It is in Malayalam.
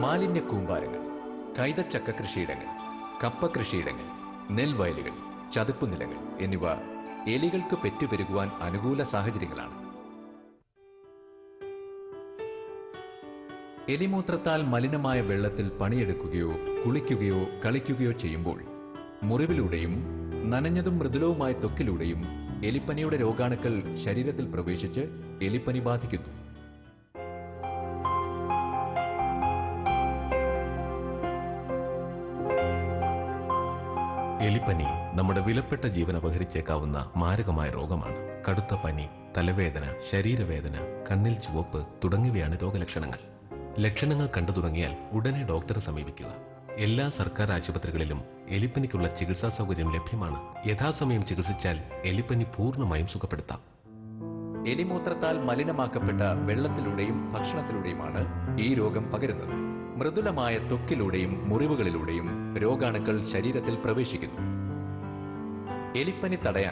മാലിന്യ കൂമ്പാരങ്ങൾ, കൈതച്ചക്ക കൃഷിയിടങ്ങൾ, കപ്പ കൃഷിയിടങ്ങൾ, നെൽവയലുകൾ, ചതുപ്പ് നിലങ്ങൾ എന്നിവ എലികൾക്ക് പെറ്റുപെരുകുവാൻ അനുകൂല സാഹചര്യങ്ങളാണ്. എലിമൂത്രത്താൽ മലിനമായ വെള്ളത്തിൽ പണിയെടുക്കുകയോ കുളിക്കുകയോ കളിക്കുകയോ ചെയ്യുമ്പോൾ മുറിവിലൂടെയും നനഞ്ഞതും മൃദുലവുമായ ത്വക്കിലൂടെയും എലിപ്പനിയുടെ രോഗാണുക്കൾ ശരീരത്തിൽ പ്രവേശിച്ച് എലിപ്പനി ബാധിക്കുന്നു. എലിപ്പനി നമ്മുടെ വിലപ്പെട്ട ജീവൻ അപഹരിച്ചേക്കാവുന്ന മാരകമായ രോഗമാണ്. കടുത്ത പനി, തലവേദന, ശരീരവേദന, കണ്ണിൽ ചുവപ്പ് തുടങ്ങിയവയാണ് രോഗലക്ഷണങ്ങൾ. ലക്ഷണങ്ങൾ കണ്ടു തുടങ്ങിയാൽ ഉടനെ ഡോക്ടറെ സമീപിക്കുക. എല്ലാ സർക്കാർ ആശുപത്രികളിലും എലിപ്പനിക്കുള്ള ചികിത്സാ സൗകര്യം ലഭ്യമാണ്. യഥാസമയം ചികിത്സിച്ചാൽ എലിപ്പനി പൂർണ്ണമായും സുഖപ്പെടുത്താം. എലിമൂത്രത്താൽ മലിനമാക്കപ്പെട്ട വെള്ളത്തിലൂടെയും ഭക്ഷണത്തിലൂടെയുമാണ് ഈ രോഗം പകരുന്നത്. മൃദുലമായ ത്വക്കിലൂടെയും മുറിവുകളിലൂടെയും രോഗാണുക്കൾ ശരീരത്തിൽ പ്രവേശിക്കുന്നു. എലിപ്പനി തടയാൻ